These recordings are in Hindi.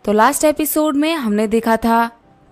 तो लास्ट एपिसोड में हमने देखा था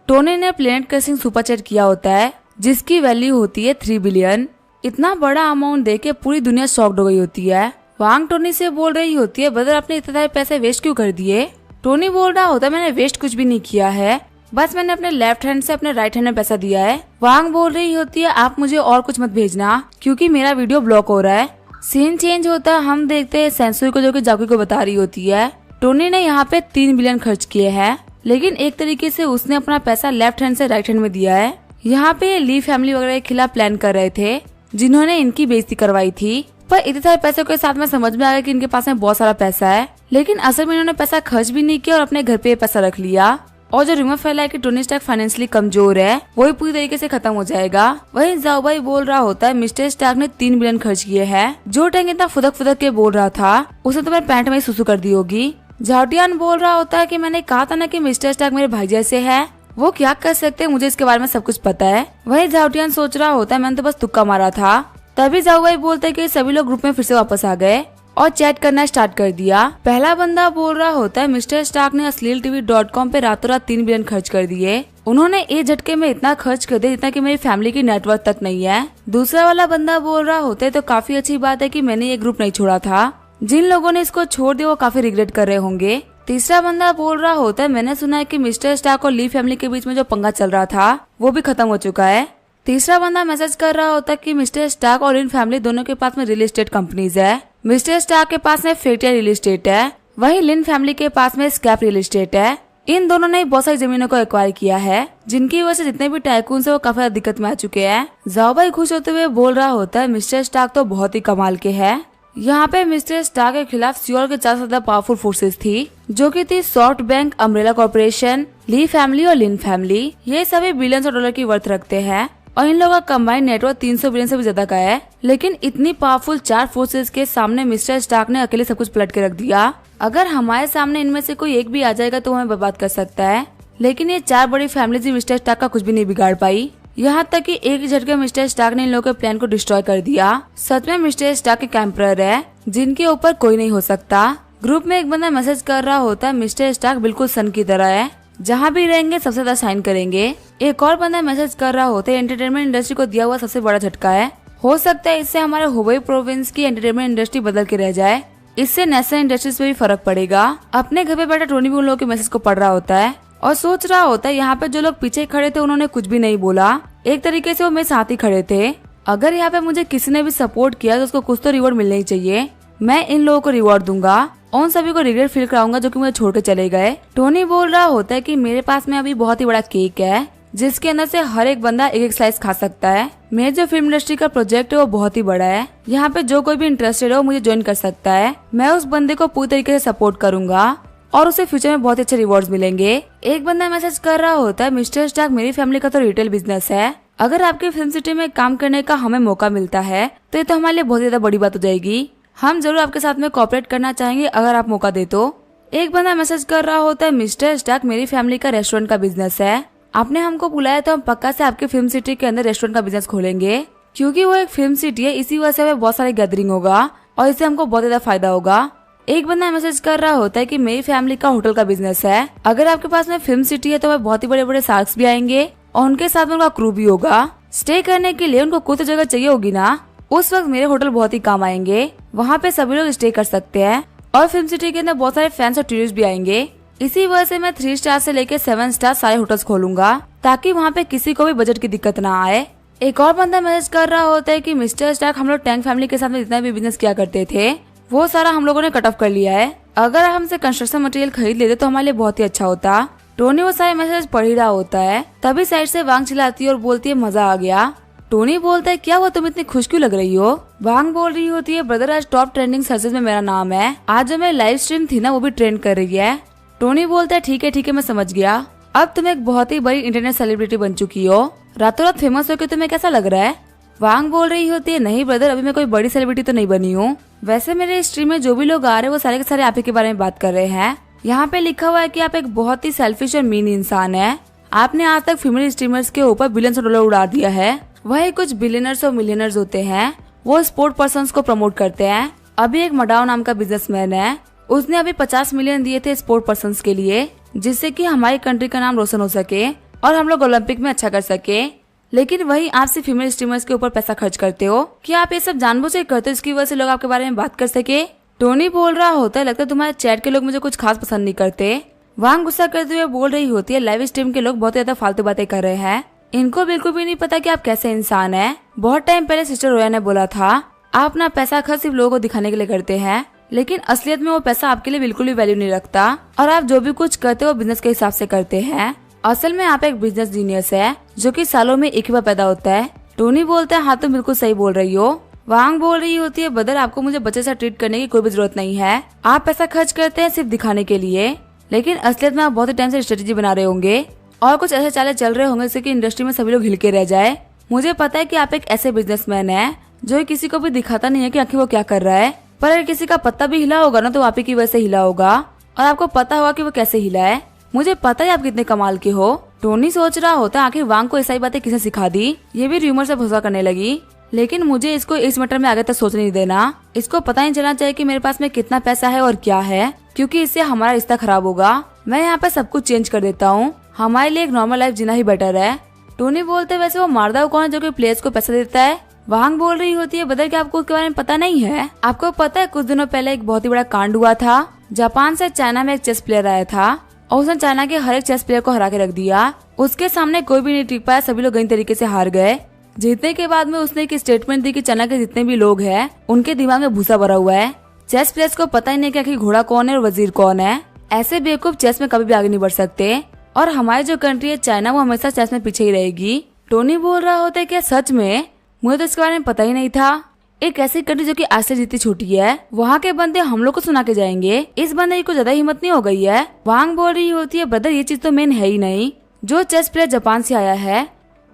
टोनी ने प्लेनेट क्रशिंग सुपर चैट किया होता है जिसकी वैल्यू होती है 3 बिलियन। इतना बड़ा अमाउंट देके पूरी दुनिया शॉक्ड हो गई होती है। वांग टोनी से बोल रही होती है, ब्रदर आपने इतने सारे पैसे वेस्ट क्यों कर दिए। टोनी बोल रहा होता है, मैंने वेस्ट कुछ भी नहीं किया है, बस मैंने अपने लेफ्ट हैंड से अपने राइट हैंड में पैसा दिया है। वांग बोल रही होती है, आप मुझे और कुछ मत भेजना क्योंकि मेरा वीडियो ब्लॉक हो रहा है। सीन चेंज होता है, हम देखते हैं सेंसुई को जो कि जाकू को बता रही होती है टोनी ने यहाँ पे 3 बिलियन खर्च किए हैं, लेकिन एक तरीके से उसने अपना पैसा लेफ्ट हैंड से राइट हैंड में दिया है। यहाँ पे ली फैमिली वगैरह के खिलाफ प्लान कर रहे थे जिन्होंने इनकी बेइज्जती करवाई थी, पर इतने सारे पैसों के साथ में समझ में आ गया कि इनके पास में बहुत सारा पैसा है, लेकिन असल में इन्होंने पैसा खर्च भी नहीं किया और अपने घर पे पैसा रख लिया। और जो रूमर फैला है कि टोनी स्टार्क फाइनेंशियली कमजोर है वही पूरी तरीके से खत्म हो जाएगा। वहीं जाओ भाई बोल रहा होता है मिस्टर स्टार्क ने 3 बिलियन खर्च किए हैं। जो टैंक इतना फुदक फुदक के बोल रहा था उसने तो मेरे पैंट में ही सुसु कर दी होगी। झाउटियान बोल रहा होता है कि मैंने कहा था ना कि मिस्टर स्टार्क मेरे भाई जैसे है, वो क्या कर सकते हैं, मुझे इसके बारे में सब कुछ पता है। वही झाउटियान सोच रहा होता है मैंने तो बस तुक्का मारा था। तभी जाओ भाई बोलते है कि सभी लोग ग्रुप में फिर से वापस आ गए और चैट करना स्टार्ट कर दिया। पहला बंदा बोल रहा होता है मिस्टर स्टार्क ने अश्लीलtv.com पे रातों रात 3 बिलियन खर्च कर दिए। उन्होंने एक झटके में इतना खर्च कर दिया जितना कि मेरी फैमिली की नेटवर्क तक नहीं है। दूसरा वाला बंदा बोल रहा होता है तो काफी अच्छी बात है कि मैंने ये ग्रुप नहीं छोड़ा था, जिन लोगों ने इसको छोड़ दिया वो काफी रिग्रेट कर रहे होंगे। तीसरा बंदा बोल रहा होता है मैंने सुना है कि मिस्टर स्टार्क और ली फैमिली के बीच में जो पंगा चल रहा था वो भी खत्म हो चुका है। तीसरा बंदा मैसेज कर रहा होता है कि मिस्टर स्टार्क और लिन फैमिली दोनों के पास में रियल एस्टेट कंपनीज है। मिस्टर स्टार्क के पास में फेटिया रियल एस्टेट है, वहीं लिन फैमिली के पास में स्क्रैप रियल एस्टेट है। इन दोनों ने बहुत सारी जमीनों को एक्वायर किया है जिनकी वजह से जितने भी टाइकून है वो काफी ज्यादा दिक्कत में आ चुके हैं। जाओ भाई खुश होते हुए बोल रहा होता है मिस्टर स्टार्क तो बहुत ही कमाल के है। यहाँ पे मिस्टर स्टार्क के खिलाफ सियोल के 4 से ज्यादा पावरफुल फोर्सेस थी जो कि थी सॉफ्ट बैंक, अम्ब्रेला कॉर्पोरेशन, ली फैमिली और लिन फैमिली। ये सभी बिलियंस ऑफ डॉलर की वर्थ रखते हैं और इन लोगों का कंबाइंड नेटवर्क 300 बिलियन से भी ज्यादा का है। लेकिन इतनी पावरफुल 4 फोर्सेस के सामने मिस्टर स्टार्क ने अकेले सब कुछ पलट के रख दिया। अगर हमारे सामने इनमें से कोई एक भी आ जाएगा तो हमें बर्बाद कर सकता है, लेकिन ये 4 बड़ी फैमिली मिस्टर स्टार्क का कुछ भी नहीं बिगाड़ पाई। यहाँ तक कि एक झटके मिस्टर स्टार्क ने इन लोगों के प्लान को डिस्ट्रॉय कर दिया। सच में मिस्टर स्टार्क एक एम्परर है जिनके ऊपर कोई नहीं हो सकता। ग्रुप में एक बंदा मैसेज कर रहा होता है मिस्टर स्टार्क बिल्कुल सन की तरह है, जहाँ भी रहेंगे सबसे ज्यादा शाइन करेंगे। एक और बंदा मैसेज कर रहा होता है एंटरटेनमेंट इंडस्ट्री को दिया हुआ सबसे बड़ा झटका है, हो सकता है इससे हमारे हुबेई प्रोविंस की एंटरटेनमेंट इंडस्ट्री बदल के रह जाए, इससे नेशनल इंडस्ट्रीज पे भी फर्क पड़ेगा। अपने घर पे बैठा टोनी भी उन लोगों के मैसेज को पढ़ रहा होता है और सोच रहा होता है यहाँ पे जो लोग पीछे खड़े थे उन्होंने कुछ भी नहीं बोला, एक तरीके से वो मेरे साथ ही खड़े थे। अगर यहाँ पे मुझे किसी ने भी सपोर्ट किया तो उसको कुछ तो रिवॉर्ड मिलना ही चाहिए। मैं इन लोगों को रिवॉर्ड दूंगा और उन सभी को रिग्रेट फील कराऊंगा जो कि मुझे छोड़ के चले गए। टोनी बोल रहा होता है कि मेरे पास में अभी बहुत ही बड़ा केक है जिसके अंदर से हर एक बंदा एक स्लाइस खा सकता है। मेरे जो फिल्म इंडस्ट्री का प्रोजेक्ट है वो बहुत ही बड़ा है, यहाँ पे जो कोई भी इंटरेस्टेड हो मुझे ज्वाइन कर सकता है। मैं उस बंदे को पूरी तरीके से सपोर्ट करूंगा और उसे फ्यूचर में बहुत अच्छे रिवॉर्ड्स मिलेंगे। एक बंदा मैसेज कर रहा होता है मिस्टर स्टार्क मेरी फैमिली का तो रिटेल बिजनेस है, अगर आपकी फिल्म सिटी में काम करने का हमें मौका मिलता है तो ये तो हमारे लिए बहुत ज्यादा बड़ी बात हो जाएगी। हम जरूर आपके साथ में कोऑपरेट करना चाहेंगे अगर आप मौका दे तो। एक बंदा मैसेज कर रहा होता है मिस्टर स्टार्क मेरी फैमिली का रेस्टोरेंट का बिजनेस है, आपने हमको बुलाया तो हम पक्का से आपके फिल्म सिटी के अंदर रेस्टोरेंट का बिजनेस खोलेंगे, क्योंकि वो एक फिल्म सिटी है, इसी वजह से हमें बहुत सारी गैदरिंग होगा और इससे हमको बहुत ज्यादा फायदा होगा। एक बंदा मैसेज कर रहा होता है कि मेरी फैमिली का होटल का बिजनेस है, अगर आपके पास में फिल्म सिटी है तो वह बहुत ही बड़े बड़े शार्क्स भी आएंगे और उनके साथ में उनका क्रू भी होगा। स्टे करने के लिए उनको कुछ जगह चाहिए होगी ना, उस वक्त मेरे होटल बहुत ही काम आएंगे, वहाँ पे सभी लोग स्टे कर सकते हैं और फिल्म सिटी के अंदर बहुत सारे फैंस और टूरिस्ट भी आएंगे। इसी वजह से मैं 3 स्टार से लेकर 7 स्टार सारे होटल्स खोलूंगा ताकि वहाँ पे किसी को भी बजट की दिक्कत ना आए। एक और बंदा मैसेज कर रहा होता है कि मिस्टर स्टार्क हम लोग टैंक फैमिली के साथ में जितना भी बिजनेस किया करते थे वो सारा हम लोगों ने कट ऑफ कर लिया है, अगर हमसे कंस्ट्रक्शन मटेरियल खरीद लेते तो हमारे लिए बहुत ही अच्छा होता। टोनी वो सारे मैसेज पढ़ ही रहा होता है, तभी साइड से वांग चिल्लाती है और बोलती है मजा आ गया। टोनी बोलता है क्या हुआ तुम इतनी खुश क्यों लग रही हो। वांग बोल रही होती है ब्रदर आज टॉप ट्रेंडिंग सर्चेज में मेरा नाम है, आज जो मेरी लाइव स्ट्रीम थी ना वो भी ट्रेंड कर रही है। टोनी बोलता है ठीक है मैं समझ गया, अब तुम एक बहुत ही बड़ी इंटरनेट सेलिब्रिटी बन चुकी हो, रातों रात फेमस होकर तुम्हें कैसा लग रहा है। वांग बोल रही होती है नहीं ब्रदर अभी मैं कोई बड़ी सेलिब्रिटी तो नहीं बनी हूँ, वैसे मेरे स्ट्रीम में जो भी लोग आ रहे हैं वो सारे के सारे आप ही के बारे में बात कर रहे हैं। यहाँ पे लिखा हुआ है कि आप एक बहुत ही सेल्फिश और मीन इंसान है, आपने आज तक फीमेल स्ट्रीमर्स के ऊपर बिलियंस डॉलर उड़ा दिया है। वही कुछ बिलियनर्स और मिलियनर्स होते हैं वो स्पोर्ट पर्सन्स को प्रमोट करते हैं। अभी एक मडाओ नाम का बिजनेसमैन है उसने अभी 50 मिलियन दिए थे स्पोर्ट पर्सन्स के लिए, जिससे कि हमारी कंट्री का नाम रोशन हो सके और हम लोग ओलंपिक में अच्छा कर सके। लेकिन वही आप सिर्फ फीमेल स्ट्रीमर्स के ऊपर पैसा खर्च करते हो। क्या आप ये सब जानबूझ के करते हो जिसकी वजह से लोग आपके बारे में बात कर सके? टोनी बोल रहा होता है, लगता है तुम्हारे चैट के लोग मुझे कुछ खास पसंद नहीं करते। वांग गुस्सा करते हुए बोल रही होती है, लाइव स्ट्रीम के लोग बहुत ज्यादा फालतू बातें कर रहे हैं, इनको बिल्कुल भी नहीं पता कि आप कैसे इंसान हैं। बहुत टाइम पहले सिस्टर रोया ने बोला था, आप अपना पैसा खर्च सिर्फ लोगों को दिखाने के लिए करते हैं, लेकिन असलियत में वो पैसा आपके लिए बिल्कुल भी वैल्यू नहीं रखता और आप जो भी कुछ करते हो बिजनेस के हिसाब से करते हैं। असल में आप एक बिजनेस जीनियस है जो कि सालों में एक ही बार पैदा होता है। टोनी बोलता है, हाँ तुम बिल्कुल सही बोल रही हो। वांग बोल रही होती है, बदर आपको मुझे बच्चे से ट्रीट करने की कोई भी जरूरत नहीं है, आप पैसा खर्च करते हैं सिर्फ दिखाने के लिए, लेकिन असलियत में आप बहुत ही टाइम से स्ट्रेटेजी बना रहे होंगे और कुछ ऐसे चाले चल रहे होंगे जिससे कि इंडस्ट्री में सभी लोग हिल के रह जाए। मुझे पता है कि आप एक ऐसे बिजनेसमैन हैं जो किसी को भी दिखाता नहीं है कि आखिर वो क्या कर रहा है, पर अगर किसी का पत्ता भी हिला होगा ना तो आप ही की वजह से हिला होगा और आपको पता होगा कि वो कैसे हिला है। मुझे पता है आप कितने कमाल के हो। टोनी सोच रहा होता आखिर वांग को ऐसी बातें किसने सिखा दी। ये भी र्यूमर से भरोसा करने लगी, लेकिन मुझे इसको इस मैटर में आगे तक सोचने नहीं देना। इसको पता नहीं चलना चाहिए कि मेरे पास में कितना पैसा है और क्या है, क्योंकि इससे हमारा रिश्ता खराब होगा। मैं यहाँ पे सब कुछ चेंज कर देता हूँ, हमारे लिए एक नॉर्मल लाइफ जीना ही बेटर है। टोनी बोलते वैसे वो मारदाव कौन है जो कि प्लेयर्स को पैसा देता है? वांग बोल रही होती है, बदल के आपको उसके बारे में पता नहीं है? आपको पता है कुछ दिनों पहले एक बहुत ही बड़ा कांड हुआ था। जापान से चाइना में एक चेस प्लेयर आया था और उसने चाइना के हर एक चेस प्लेयर को हरा के रख दिया। उसके सामने कोई भी नहीं टिक पाया, सभी लोग गई तरीके से हार गए। जीतने के बाद में उसने एक स्टेटमेंट दी कि चाइना के जितने भी लोग हैं उनके दिमाग में भूसा भरा हुआ है। चेस प्लेयर्स को पता ही नहीं कि आखिर घोड़ा कौन है और वजीर कौन है। ऐसे बेवकूफ चेस में कभी भी आगे नहीं बढ़ सकते और हमारी जो कंट्री है चाइना वो हमेशा चेस में पीछे ही रहेगी। टोनी बोल रहा होता है, क्या सच में? मुझे तो इसके बारे में पता ही नहीं था। एक ऐसी कंट्री जो कि आज से जितनी छोटी है, वहाँ के बंदे हम लोग को सुना के जाएंगे। इस बंदे की कुछ ज्यादा हिम्मत नहीं हो गई है। वांग बोल रही होती है, ब्रदर ये चीज तो मेन है ही नहीं। जो चेस प्लेयर जापान से आया है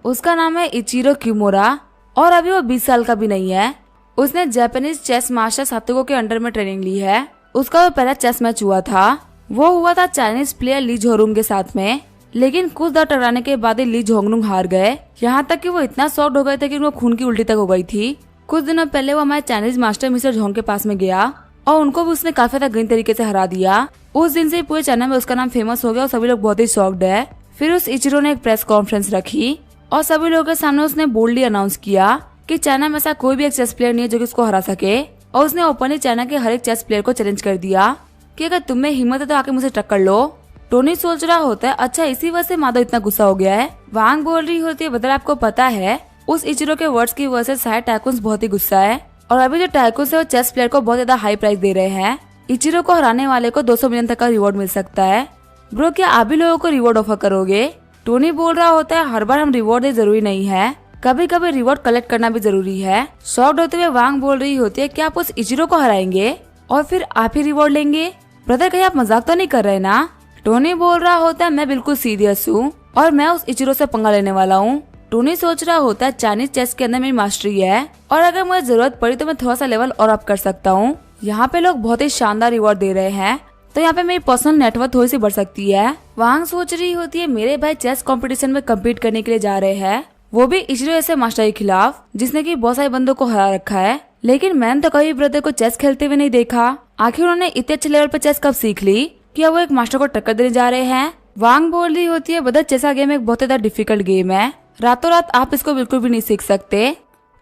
उसका नाम है इचिरो किमोरा और अभी वो 20 साल का भी नहीं है। उसने जापानीज चेस मास्टर सातोगो के अंडर में ट्रेनिंग ली है। उसका वो पहला चेस मैच हुआ था, वो हुआ था चाइनीज प्लेयर ली झोरुंग के साथ में, लेकिन कुछ दौर टकराने के बाद ही ली झोंगनुंग हार गए। यहाँ तक कि वो इतना शॉक्ड हो गए थे कि उनको खून की उल्टी तक हो गई थी। कुछ दिनों पहले वो हमारे चाइनीज मास्टर मिस्टर झोंग के पास में गया और उनको भी उसने काफी ज्यादा गई तरीके से हरा दिया। उस दिन से पूरे चाइना में उसका नाम फेमस हो गया और सभी लोग बहुत ही शॉक्ड है। फिर उस इचिरो ने एक प्रेस कॉन्फ्रेंस रखी और सभी लोगों के सामने उसने बोल्डली अनाउंस किया कि चाइना में ऐसा कोई भी एक चेस प्लेयर नहीं है जो कि उसको हरा सके, और उसने ओपनली चाइना के हर एक चेस प्लेयर को चैलेंज कर दिया कि अगर तुम में हिम्मत है तो आके मुझे टक्कर लो। टोनी सोच रहा होता है, अच्छा इसी वजह से माधव इतना गुस्सा हो गया है। वांग बोल रही होती है, बदल आपको पता है उस इचिरो के वर्ड्स की वजह से शायद टाइकून्स बहुत ही गुस्सा है और अभी जो टाइकून्स है वो चेस प्लेयर को बहुत ज्यादा हाई प्राइस दे रहे हैं। इचिरो को हराने वाले को 200 मिलियन तक का रिवॉर्ड मिल सकता है। ब्रो क्या आप भी लोगों को रिवॉर्ड ऑफर करोगे? टोनी बोल रहा होता है, हर बार हम रिवॉर्ड दे जरूरी नहीं है, कभी कभी रिवॉर्ड कलेक्ट करना भी जरूरी है। शॉक्ड होते हुए वांग बोल रही होती है, क्या आप उस इचिरो को हराएंगे और फिर आप ही रिवॉर्ड लेंगे? ब्रदर कहीं आप मजाक तो नहीं कर रहे ना? टोनी बोल रहा होता है, मैं बिल्कुल सीरियस हूँ और मैं उस इचिरो से पंगा लेने वाला हूँ। टोनी सोच रहा होता है, चाइनीज चेस के अंदर मेरी मास्टरी है और अगर मुझे जरूरत पड़ी तो मैं थोड़ा सा लेवल और अप कर सकता हूँ। यहाँ पे लोग बहुत ही शानदार रिवॉर्ड दे रहे हैं तो यहाँ पे मेरी पर्सनल नेटवर्क थोड़ी सी बढ़ सकती है। वांग सोच रही होती है, मेरे भाई चेस कंपटीशन में कम्पीट करने के लिए जा रहे हैं, वो भी इचिरो ऐसे मास्टर के खिलाफ जिसने की बहुत सारे बंदों को हरा रखा है, लेकिन मैंने तो कभी ब्रदर को चेस खेलते हुए नहीं देखा। आखिर उन्होंने इतने अच्छे लेवल पे चेस कब सीख ली कि अब वो एक मास्टर को टक्कर देने जा रहे हैं? वांग बोल रही होती है, ब्रदर चेस गेम एक बहुत ज्यादा डिफिकल्ट गेम है, रातों रात आप इसको बिल्कुल भी नहीं सीख सकते।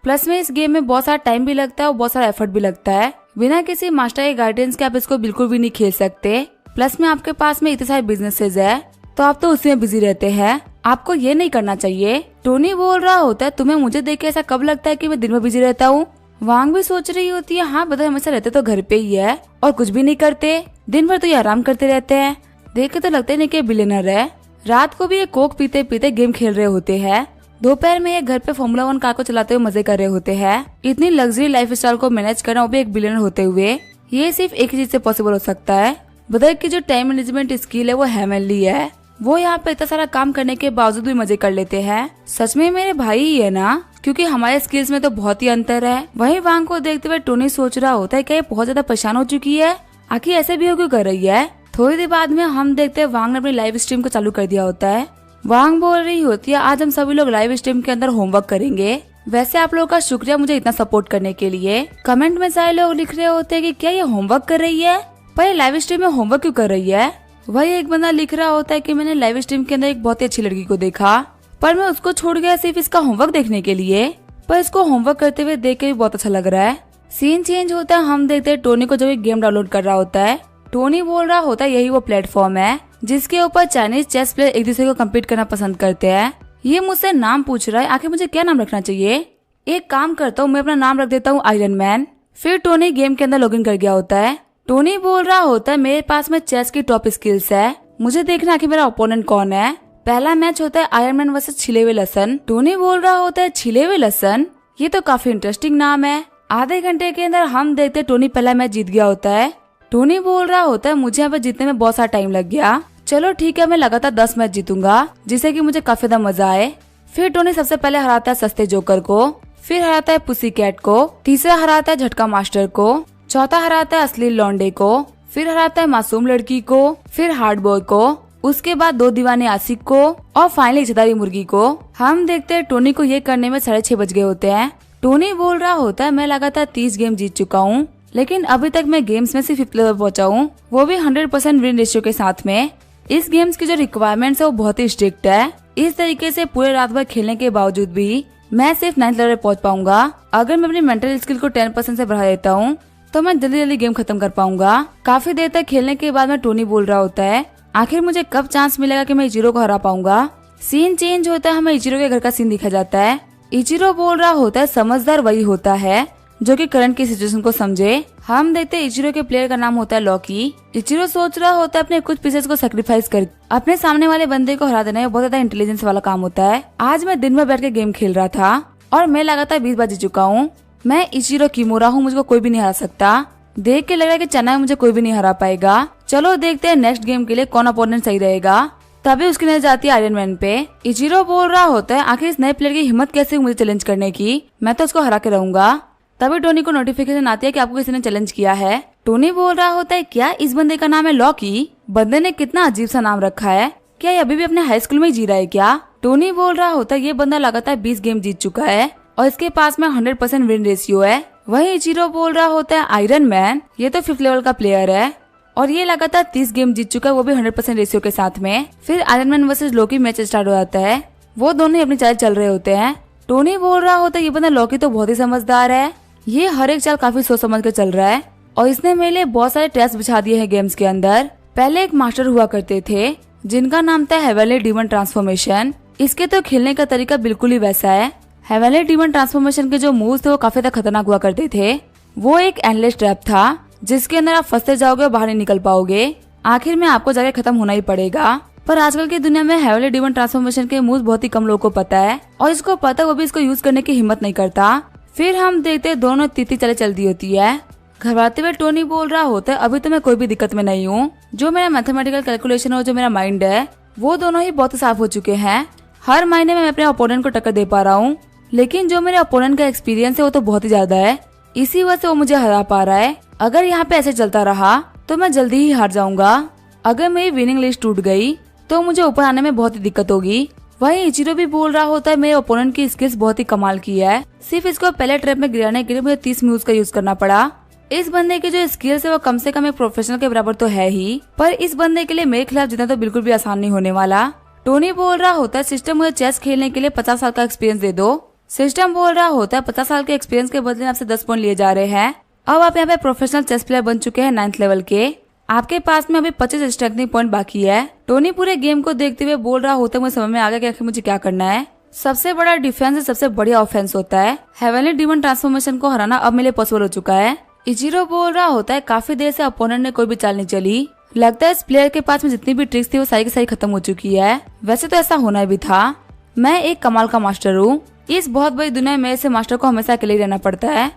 प्लस में इस गेम में बहुत सारा टाइम भी लगता है और बहुत सारा एफर्ट भी लगता है। बिना किसी मास्टर के गाइडेंस के आप इसको बिल्कुल भी नहीं खेल सकते। प्लस में आपके पास में इतने सारे बिजनेसेस है तो आप तो उसी में बिजी रहते हैं, आपको ये नहीं करना चाहिए। टोनी बोल रहा होता है, तुम्हें मुझे देख के ऐसा कब लगता है कि मैं दिन में बिजी रहता हूँ? वांग भी सोच रही होती है, हाँ ब्रदर हमेशा रहते तो घर पे ही है और कुछ भी नहीं करते, दिन भर तो ये आराम करते रहते हैं, देख के तो लगता नहीं कि बिलियनर है। रात को भी ये कोक पीते पीते गेम खेल रहे होते हैं, दोपहर में ये घर पे फॉर्मूला 1 कार को चलाते हुए मजे कर रहे होते हैं। इतनी लग्जरी लाइफ स्टाइल को मैनेज करना वो भी एक बिलियनर होते हुए, ये सिर्फ एक ही चीज से पॉसिबल हो सकता है, ब्रदर की जो टाइम मैनेजमेंट स्किल है वो हेवनली है। वो यहाँ पे इतना सारा काम करने के बावजूद भी मजे कर लेते हैं। सच में मेरे भाई ही है ना, क्योंकि हमारे स्किल्स में तो बहुत ही अंतर है। वही वांग को देखते हुए टोनी सोच रहा होता है, क्या ये बहुत ज्यादा परेशान हो चुकी है, आखिर ऐसे भी हो क्यों कर रही है? थोड़ी देर बाद में हम देखते हैं वांग ने अपनी लाइव स्ट्रीम को चालू कर दिया होता है। वांग बोल रही होती है, आज हम सभी लोग लाइव स्ट्रीम के अंदर होमवर्क करेंगे। वैसे आप लोगों का शुक्रिया मुझे इतना सपोर्ट करने के लिए। कमेंट में सारे लोग लिख रहे होते हैं कि क्या ये होमवर्क कर रही है? पर ये लाइव स्ट्रीम में होमवर्क क्यों कर रही है? वही एक बंदा लिख रहा होता है कि मैंने लाइव स्ट्रीम के अंदर एक बहुत ही अच्छी लड़की को देखा, पर मैं उसको छोड़ गया सिर्फ इसका होमवर्क देखने के लिए। पर इसको होमवर्क करते हुए देख के भी बहुत अच्छा लग रहा है। सीन चेंज होता है, हम देखते हैं टोनी को जब एक गेम डाउनलोड कर रहा होता है। टोनी बोल रहा होता है यही वो प्लेटफॉर्म है जिसके ऊपर चाइनीज चेस प्लेयर एक दूसरे को कम्पीट करना पसंद करते हैं। ये मुझसे नाम पूछ रहा है, आखिर मुझे क्या नाम रखना चाहिए? एक काम करता हूँ, मैं अपना नाम रख देता हूँ आयरन मैन। फिर टोनी गेम के अंदर लॉगिन कर गया होता है। टोनी बोल रहा होता है मेरे पास में चेस की टॉप स्किल्स है, मुझे देखना आखिर मेरा ओपोनेंट कौन है। पहला मैच होता है आयरन मैन वर्सेस छिले हुए लहसन। टोनी बोल रहा होता है छिले हुए लहसन, ये तो काफी इंटरेस्टिंग नाम है। आधे घंटे के अंदर हम देखते हैं टोनी पहला मैच जीत गया होता है। टोनी बोल रहा होता है मुझे यहाँ पे जीतने में बहुत सारा टाइम लग गया, चलो ठीक है मैं लगातार 10 मैच जीतूंगा जिससे कि मुझे काफी ज्यादा मजा आए। फिर टोनी सबसे पहले हराता है सस्ते जोकर को, फिर हराता है पुसी कैट को, तीसरा हराता है झटका मास्टर को, चौथा हराता है असली लौंडे को, फिर हराता है मासूम लड़की को, फिर हार्ड बॉय को, उसके बाद 2 दीवाने आशिक को और फाइनली चदारी मुर्गी को। हम देखते हैं टोनी को ये करने में 6:30 बज गए होते हैं। टोनी बोल रहा होता है मैं लगातार 30 गेम जीत चुका हूँ, लेकिन अभी तक मैं गेम्स में सिर्फ 5th लेवल पहुंचा हूँ, वो भी 100% विन रेशियो के साथ में। इस गेम्स की जो रिक्वायरमेंट्स है वो बहुत ही स्ट्रिक्ट है। इस तरीके से पूरे रात भर खेलने के बावजूद भी मैं सिर्फ 9th लेवल पहुंच पाऊंगा। अगर मैं अपनी मेंटल स्किल को 10% से बढ़ा देता हूँ तो मैं जल्दी जल्दी गेम खत्म कर पाऊंगा। काफी देर तक खेलने के बाद में टोनी बोल रहा होता है आखिर मुझे कब चांस मिलेगा कि मैं इचिरो को हरा पाऊंगा। सीन चेंज होता है, हमें इचिरो के घर का सीन दिखा जाता है। इचिरो बोल रहा होता है समझदार वही होता है जो कि करंट की सिचुएशन को समझे। हम देखते हैं इचिरो के प्लेयर का नाम होता है लॉकी। इचिरो सोच रहा होता है अपने कुछ पीसेस को सेक्रीफाइस कर अपने सामने वाले बंदे को हरा देना है, बहुत ज्यादा इंटेलिजेंस वाला काम होता है। आज मैं दिन में बैठ के गेम खेल रहा था और मैं लगातार 20 बार जीत चुका हूँ। मैं इचिरो किमोरा हूँ, मुझको कोई भी नहीं हरा सकता। देख के लग रहा है कि चेन्नई में मुझे कोई भी नहीं हरा पाएगा। चलो देखते हैं नेक्स्ट गेम के लिए कौन अपोनेंट सही रहेगा। तभी उसकी नजर जाती है आयरन मैन पे। इचिरो बोल रहा होता है आखिर इस नए प्लेयर की हिम्मत कैसे मुझे चैलेंज करने की, मैं तो उसको हरा के रहूंगा। तभी टोनी को नोटिफिकेशन आती है कि आपको किसी ने चैलेंज किया है। टोनी बोल रहा होता है क्या इस बंदे का नाम है लॉकी? बंदे ने कितना अजीब सा नाम रखा है, क्या ये अभी भी अपने हाई स्कूल में जी रहा है क्या? टोनी बोल रहा होता है ये बंदा लगातार 20 गेम जीत चुका है और इसके पास में 100% विन रेशियो है। वही इचिरो बोल रहा होता है आयरन मैन ये तो 5th लेवल का प्लेयर है और ये लगातार 30 गेम जीत चुका है, वो भी 100% रेशियो के साथ में। फिर Iron Man versus Loki match start हो जाता है, वो दोनों ही अपनी चाल चल रहे होते हैं। टोनी बोल रहा होता है ये बंदा लॉकी तो बहुत ही समझदार है, ये हर एक चाल काफी सोच समझ कर चल रहा है और इसने मेरे लिए बहुत सारे टेस्ट बिछा दिए हैं गेम्स के अंदर। पहले एक मास्टर हुआ करते थे जिनका नाम था हेवनली डीमन ट्रांसफॉर्मेशन। इसके तो खेलने का तरीका बिल्कुल ही वैसा है। हेवनली डीमन ट्रांसफॉर्मेशन के जो मूव्स थे वो काफी ज्यादा खतरनाक हुआ करते थे। वो एक एंडलेस ट्रैप था जिसके अंदर आप फंसते जाओगे और बाहर नहीं निकल पाओगे, आखिर में आपको जाके खत्म होना ही पड़ेगा। पर आजकल की दुनिया में हेवनली डीमन ट्रांसफॉर्मेशन के मूव्स बहुत ही कम लोगों को पता है और इसको पता वो भी इसको यूज करने की हिम्मत नहीं करता। फिर हम देखते दोनों तीती चले चलती होती है। घबराते हुए टोनी बोल रहा होता है अभी तो मैं कोई भी दिक्कत में नहीं हूँ, जो मेरा मैथमेटिकल कैलकुलेशन और जो मेरा माइंड है वो दोनों ही बहुत साफ हो चुके हैं। हर महीने में मैं अपने ओपोनेंट को टक्कर दे पा रहा हूँ, लेकिन जो मेरे ओपोनेंट का एक्सपीरियंस है वो तो बहुत ही ज्यादा है, इसी वजह से वो मुझे हरा पा रहा है। अगर यहाँ पे ऐसे चलता रहा तो मैं जल्दी ही हार जाऊंगा। अगर मेरी विनिंग लिस्ट टूट गई तो मुझे ऊपर आने में बहुत ही दिक्कत होगी। वहीं इचिरो भी बोल रहा होता है मेरे ओपोनेंट की स्किल्स बहुत ही कमाल की है, सिर्फ इसको पहले ट्रैप में गिराने के लिए मुझे 30 मूव्स का यूज करना पड़ा। इस बंदे की जो स्किल्स है वो कम से कम एक प्रोफेशनल के बराबर तो है ही, पर इस बंदे के लिए मेरे खिलाफ जीतना तो बिल्कुल भी आसान नहीं होने वाला। टोनी बोल रहा होता है सिस्टम मुझे चेस खेलने के लिए 50 साल का एक्सपीरियंस दे दो। सिस्टम बोल रहा होता है 50 साल के एक्सपीरियंस के बदले आपसे 10 पॉइंट लिए जा रहे हैं। अब आप यहाँ पे प्रोफेशनल चेस प्लेयर बन चुके हैं 9th लेवल के, आपके पास में अभी 25 स्ट्रेंथनिंग पॉइंट बाकी है। टोनी पूरे गेम को देखते हुए बोल रहा होता है मुझे समझ में आ गया कि आखिर मुझे क्या करना है। सबसे बड़ा डिफेंस है, सबसे बढ़िया ऑफेंस होता है। हेवनली डीमन ट्रांसफॉर्मेशन को हराना अब मेरे लिए पॉसिबल हो चुका है। इचिरो बोल रहा होता है काफी देर से अपोनेंट ने कोई भी चाल नहीं चली, लगता है इस प्लेयर के पास में जितनी भी ट्रिक्स थी वो सारी की सारी खत्म हो चुकी है। वैसे तो ऐसा होना भी था, मैं एक कमाल का मास्टर हूँ। इस बहुत बड़ी दुनिया में ऐसे मास्टर को हमेशा अकेले ही रहना पड़ता है,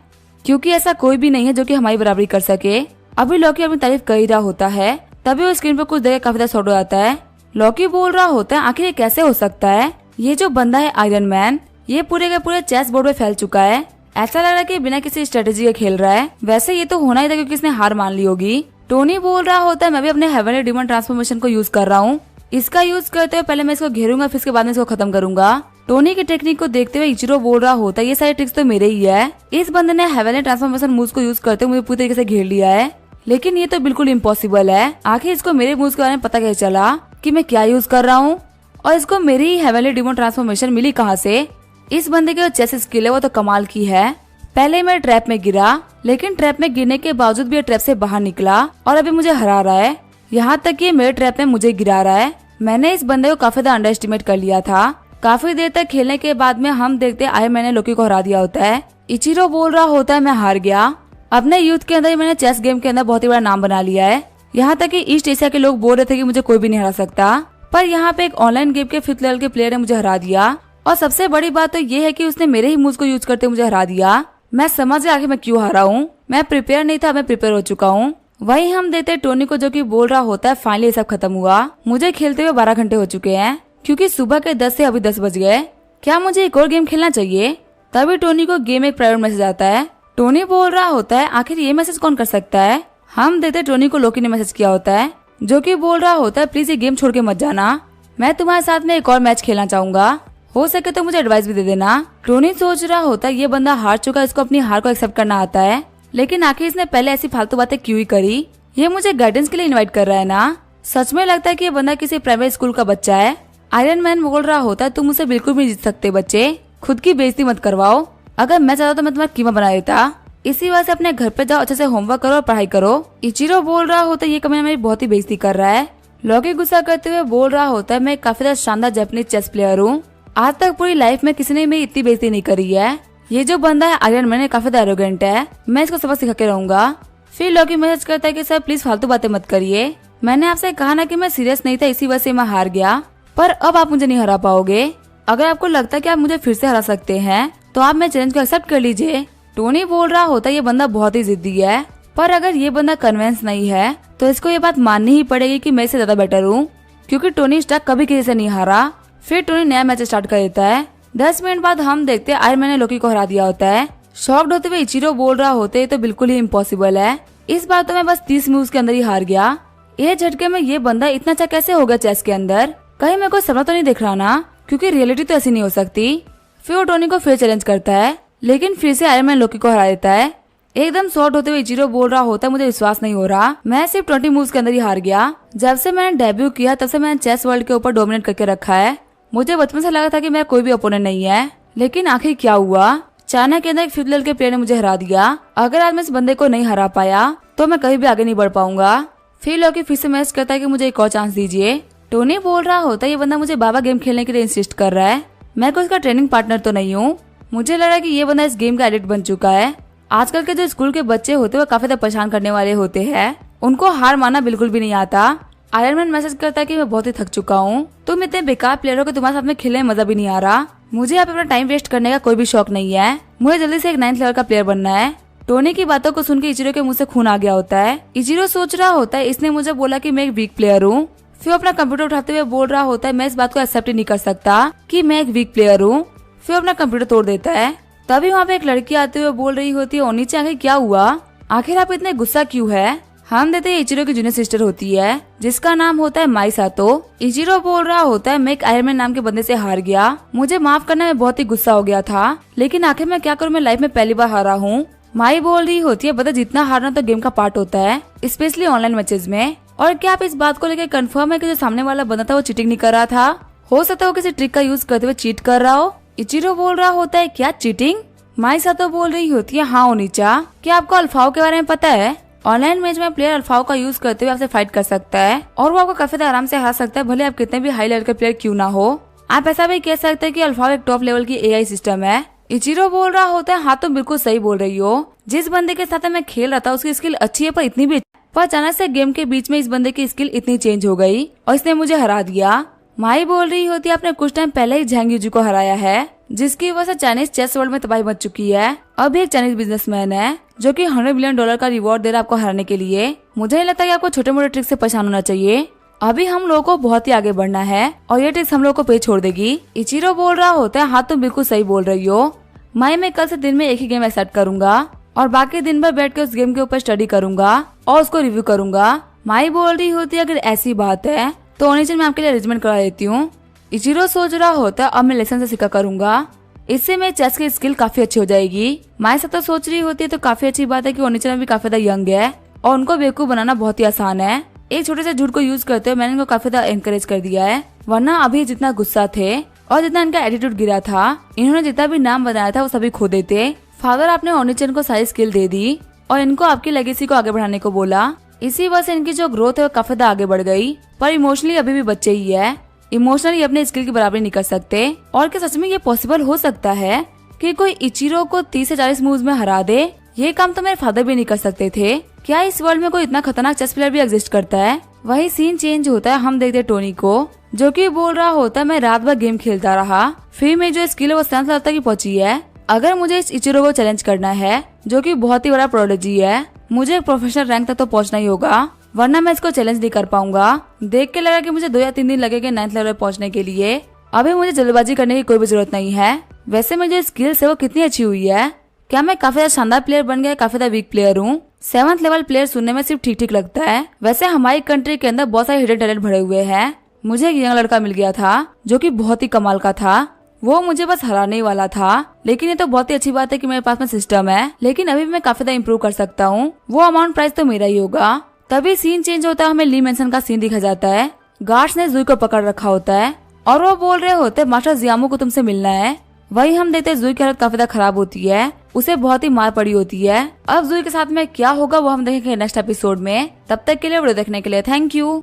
क्योंकि ऐसा कोई भी नहीं है जो कि हमारी बराबरी कर सके। अभी लॉकी अपनी तारीफ कर ही रहा होता है, तभी वो स्क्रीन पर कुछ देर काफी ज्यादा शॉर्ट हो जाता है। लॉकी बोल रहा होता है आखिर ये कैसे हो सकता है, ये जो बंदा है आयरन मैन ये पूरे के पूरे चेस बोर्ड में फैल चुका है, ऐसा लग रहा है कि बिना किसी स्ट्रेटेजी के खेल रहा है। वैसे ये तो होना ही था क्योंकि इसने हार मान ली होगी। टोनी बोल रहा होता है मैं भी अपने हेवनली डीमन ट्रांसफॉर्मेशन को यूज कर रहा हूँ, इसका यूज करते हुए पहले मैं इसको घेरूंगा फिर इसके बाद में इसको खत्म करूंगा। टोनी की टेक्निक को देखते हुए इचिरो बोल रहा होता है ये सारे ट्रिक्स तो मेरे ही है, इस बंदे ने हेवनली ट्रांसफॉर्मेशन मूव्स को यूज करते हुए मुझे पूरी तरीके से घेर लिया है। लेकिन ये तो बिल्कुल इम्पॉसिबल है। आखिर इसको मेरे मूव्स के बारे में पता कैसे चला कि मैं क्या यूज कर रहा हूँ, और इसको मेरी ही हेवनली डिमोन ट्रांसफॉर्मेशन मिली कहाँ से। इस बंदे की जो चेस स्किल है वो तो कमाल की है। पहले मैं ट्रैप में गिरा, लेकिन ट्रैप में गिरने के बावजूद भी ये ट्रैप से बाहर निकला और अभी मुझे हरा रहा है। यहाँ तक कि मेरे ट्रैप में मुझे गिरा रहा है। मैंने इस बंदे को काफी ज्यादा अंडर एस्टिमेट कर लिया था। काफी देर तक खेलने के बाद में हम देखते आए मैंने लोकी को हरा दिया होता है। इचिरो बोल रहा होता है मैं हार गया। अपने यूथ के अंदर ही मैंने चेस गेम के अंदर बहुत ही बड़ा नाम बना लिया है। यहाँ तक कि ईस्ट एशिया के लोग बोल रहे थे कि मुझे कोई भी नहीं हरा सकता, पर यहाँ पे एक ऑनलाइन गेम के 5th लेवल के प्लेयर ने मुझे हरा दिया। और सबसे बड़ी बात तो ये है कि उसने मेरे ही मूव्स को यूज करते मुझे हरा दिया। मैं समझ गया आखिर मैं क्यों हारा हूँ। मैं प्रिपेयर नहीं था, मैं प्रिपेयर हो चुका हूँ। वही हम देते टोनी को जो कि बोल रहा होता है फाइनली सब खत्म हुआ। मुझे खेलते हुए 12 घंटे हो चुके हैं, क्योंकि सुबह के 10 से अभी 10 बज गए। क्या मुझे एक और गेम खेलना चाहिए? तभी टोनी को गेम एक प्राइवेट मैसेज आता है। टोनी बोल रहा होता है आखिर ये मैसेज कौन कर सकता है। हम देते टोनी को लोकी ने मैसेज किया होता है, जो कि बोल रहा होता है प्लीज ये गेम छोड़ के मत जाना, मैं तुम्हारे साथ में एक और मैच खेलना चाहूंगा, हो सके तो मुझे एडवाइस भी दे देना। टोनी सोच रहा होता है ये बंदा हार चुका है, इसको अपनी हार को एक्सेप्ट करना आता है, लेकिन आखिर इसने पहले ऐसी फालतू बातें क्यों ही करी। ये मुझे गाइडेंस के लिए इनवाइट कर रहा है ना। सच में लगता है कि ये बंदा किसी प्राइवेट स्कूल का बच्चा है। आयरन मैन बोल रहा होता है तुम मुझसे बिल्कुल भी जीत सकते बच्चे, खुद की बेइज्जती मत करवाओ। अगर मैं चाहता तो मैं तुम्हारा कीमा बना देता। इसी वजह से अपने घर पे जाओ, अच्छे से होमवर्क करो और पढ़ाई करो। इचिरो बोल रहा होता है ये कमीना मेरी बहुत ही बेइज्जती कर रहा है। लोकी गुस्सा करते हुए बोल रहा होता है मैं काफी ज्यादा शानदार जापानीज चेस प्लेयर हूँ, आज तक पूरी लाइफ में किसी ने मेरी इतनी बेइज्जती नहीं करी है। ये जो बंदा है आयरन मैन काफी ज्यादा एरोगेंट है, मैं इसको सबक सिखा के रहूंगा। फिर लोकी मैसेज करता है कि सर प्लीज फालतू बातें मत करिए, मैंने आपसे कहा ना कि मैं सीरियस नहीं था, इसी वजह से मैं हार गया, पर अब आप मुझे नहीं हरा पाओगे। अगर आपको लगता है कि आप मुझे फिर से हरा सकते हैं तो आप मेरे चैलेंज को एक्सेप्ट कर लीजिए। टोनी बोल रहा होता है ये बंदा बहुत ही जिद्दी है, पर अगर ये बंदा कन्विंस नहीं है तो इसको ये बात माननी ही पड़ेगी कि मैं इससे ज्यादा बेटर हूँ, क्योंकि टोनी स्टार्क कभी किसी से नहीं हारा। फिर टोनी नया मैच स्टार्ट कर देता है। 10 मिनट बाद हम देखते हैं आयरन मैन ने लोकी को हरा दिया होता है। शॉक्ड होते हुए इचिरो बोल रहा होते है तो बिल्कुल ही इम्पॉसिबल है, इस बार तो मैं बस 30 मूव्स के अंदर ही हार गया। ये झटके में ये बंदा इतना अच्छा कैसे होगा चेस के अंदर, कहीं मेरे को सपना तो नहीं दिख रहा ना, क्योंकि रियलिटी तो ऐसी नहीं हो सकती। फिर वो टोनी को फिर चैलेंज करता है, लेकिन फिर से आयरन मैन लोकी को हरा देता है। एकदम शॉर्ट होते हुए इचिरो बोल रहा होता है मुझे विश्वास नहीं हो रहा, मैं सिर्फ 20 मूव्स के अंदर ही हार गया। जब से मैंने डेब्यू किया तब से मैंने चेस वर्ल्ड के ऊपर डोमिनेट करके रखा है। मुझे बचपन से लगा था कि मेरा कोई भी ओपोनेंट नहीं है, लेकिन आखिर क्या हुआ, चाइना के अंदर एक 5th लेवल के प्लेयर ने मुझे हरा दिया। अगर आज मैं इस बंदे को नहीं हरा पाया तो मैं कहीं भी आगे नहीं बढ़ पाऊंगा। फिर लोकी फिर से मैसेज करता है कि मुझे एक और चांस दीजिए। टोनी बोल रहा होता है ये बंदा मुझे बाबा गेम खेलने के लिए इंसिस्ट कर रहा है, मैं कोई उसका ट्रेनिंग पार्टनर तो नहीं हूँ। मुझे लग रहा है कि ये बंदा इस गेम का एडिक्ट बन चुका है। आजकल के जो स्कूल के बच्चे होते हैं वो काफी ज्यादा परेशान करने वाले होते हैं, उनको हार मानना बिल्कुल भी नहीं आता। आयरन मैन मैसेज करता है कि मैं बहुत ही थक चुका हूँ, तुम इतने बेकार प्लेयर हो कि तुम्हारे साथ में खेलने में मजा भी नहीं आ रहा, मुझे यहाँ पे अपना टाइम वेस्ट करने का कोई भी शौक नहीं है, मुझे जल्दी से एक 9th लेवल का प्लेयर बनना है। टोनी की बातों को सुनकर इचिरो के मुंह से खून आ गया होता है। इचिरो सोच रहा होता है इसने मुझे बोला कि मैं एक वीक प्लेयर हूँ। फिर अपना कंप्यूटर उठाते हुए बोल रहा होता है मैं इस बात को एक्सेप्ट ही नहीं कर सकता कि मैं एक वीक प्लेयर हूँ। फिर अपना कंप्यूटर तोड़ देता है। तभी वहाँ पे एक लड़की आते हुए बोल रही होती है ओनीचे आखिर क्या हुआ, आखिर आप इतने गुस्सा क्यों है। हम देते हैं इचिरो की जूनियर सिस्टर होती है जिसका नाम होता है माई सातो। इचिरो बोल रहा होता है मैं एक आयरन मैन नाम के बंदे से हार गया, मुझे माफ करना, मैं बहुत ही गुस्सा हो गया था, लेकिन आखिर मैं क्या करूँ, मैं लाइफ में पहली बार हारा हूँ। माई बोल रही होती है बता जितना हारना तो गेम का पार्ट होता है, स्पेशली ऑनलाइन मैचेस में। और क्या आप इस बात को लेकर कंफर्म है कि जो सामने वाला बंदा था वो चीटिंग नहीं कर रहा था, हो सकता है वो किसी ट्रिक का यूज करते हुए चीट कर रहा हो। इचिरो बोल रहा होता है क्या चीटिंग। माई सातो बोल रही होती है हाँ ओनीचा, क्या आपको अल्फाओ के बारे में पता है, ऑनलाइन मैच में प्लेयर अल्फाओ का यूज करते हुए आपसे फाइट कर सकता है और वो आपको काफी आराम से हरा सकता है, भले आप कितने भी हाई लेवल के प्लेयर क्यों ना हो। आप ऐसा भी कह सकते हैं कि अल्फाओ एक टॉप लेवल की एआई सिस्टम है। इचिरो बोल रहा होता है हाँ तुम बिल्कुल सही बोल रही हो, जिस बंदे के साथ मैं खेल रहा था उसकी स्किल अच्छी है पर इतनी भी, पर अचानक से गेम के बीच में इस बंदे की स्किल इतनी चेंज हो गई और इसने मुझे हरा दिया। माई बोल रही होती है आपने कुछ टाइम पहले ही झांग यूजी को हराया है, जिसकी वजह से चाइनीज चेस वर्ल्ड में तबाही मच चुकी है। अभी एक चाइनीज बिजनेसमैन है जो कि $100 बिलियन का रिवॉर्ड दे रहा है आपको हराने के लिए। मुझे नहीं लगता कि आपको छोटे मोटे ट्रिक से परेशान होना चाहिए, अभी हम लोगों को बहुत ही आगे बढ़ना है और ये ट्रिक्स हम लोगों को पे छोड़ देगी। इचिरो बोल रहा होता है हाँ तुम बिल्कुल सही बोल रही हो, मैं कल से दिन में एक ही गेम एक्सेप्ट करूंगा और बाकी दिन भर बैठ के उस गेम के ऊपर स्टडी करूंगा और उसको रिव्यू करूंगा। माई बोल रही होती है अगर ऐसी बात है तो ओनीचन मैं आपके लिए अरेंजमेंट करा देती हूँ। इचिरो सोच रहा होता है अब मैं लेसन से सीखा करूंगा, इससे मेरी चेस की स्किल काफी अच्छी हो जाएगी। माई सातो सोच रही होती है तो काफी अच्छी बात है कि ओनीचन भी काफी ज्यादा यंग है, और उनको बेवकूफ बनाना बहुत ही आसान है। एक छोटे से झूठ को यूज करते हुए मैंने इनको काफी ज्यादा एनकरेज कर दिया है, वरना अभी जितना गुस्सा थे और जितना इनका एटीट्यूड गिरा था, इन्होंने जितना भी नाम बनाया था वो सभी खो देते। फादर आपने ओनिचन को सारी स्किल दे दी और इनको आपकी लेगेसी को आगे बढ़ाने को बोला। इसी वजह से इनकी जो ग्रोथ है वो काफी ज्यादा आगे बढ़ गई, पर इमोशनली अभी भी बच्चे ही है। इमोशनली अपने स्किल की बराबरी नहीं कर सकते। और क्या सच में ये पॉसिबल हो सकता है कि कोई इचिरो को 30 से 40 मूव्स में हरा दे? ये काम तो मेरे फादर भी नहीं कर सकते थे। क्या इस वर्ल्ड में कोई इतना खतरनाक चेस प्लेयर भी एग्जिस्ट करता है? वही सीन चेंज होता है, हम देखते टोनी को जो कि बोल रहा होता है मैं रात भर गेम खेलता रहा, फिर मेरी जो स्किल है वो 7 साल तक ही पहुंची है। अगर मुझे इस इचिरो को चैलेंज करना है जो कि बहुत ही बड़ा प्रोडिजी है, मुझे प्रोफेशनल रैंक तक तो पहुंचना ही होगा, वरना मैं इसको चैलेंज नहीं कर पाऊंगा। देख के लगा कि मुझे 2 या 3 दिन लगेंगे 9th लेवल पहुंचने के लिए। अभी मुझे जल्दबाजी करने की कोई भी जरूरत नहीं है। वैसे मेरी जो स्किल्स है वो कितनी अच्छी हुई है। क्या मैं काफी ज्यादा शानदार प्लेयर बन गया, काफी ज्यादा वीक प्लेयर हूँ? 7th लेवल प्लेयर सुनने में सिर्फ ठीक ठीक लगता है। वैसे हमारी कंट्री के अंदर बहुत सारे हिडन टैलेंट भरे हुए हैं। मुझे एक यंग लड़का मिल गया था जो कि बहुत ही कमाल का था। वो मुझे बस हराने वाला था, लेकिन ये तो बहुत ही अच्छी बात है कि मेरे पास में सिस्टम है। लेकिन अभी भी मैं काफी ज्यादा इम्प्रूव कर सकता हूँ। वो अमाउंट प्राइस तो मेरा ही होगा। तभी सीन चेंज होता है, हमें ली मेंशन का सीन दिखा जाता है। गार्ड्स ने जुई को पकड़ रखा होता है और वो बोल रहे होते हैं मास्टर जियामो को तुमसे मिलना है। वही हम देखते हैं जुई की हालत काफी ज्यादा खराब होती है, उसे बहुत ही मार पड़ी होती है। अब जुई के साथ में क्या होगा वो हम देखेंगे नेक्स्ट एपिसोड में। तब तक के लिए वीडियो देखने के लिए थैंक यू।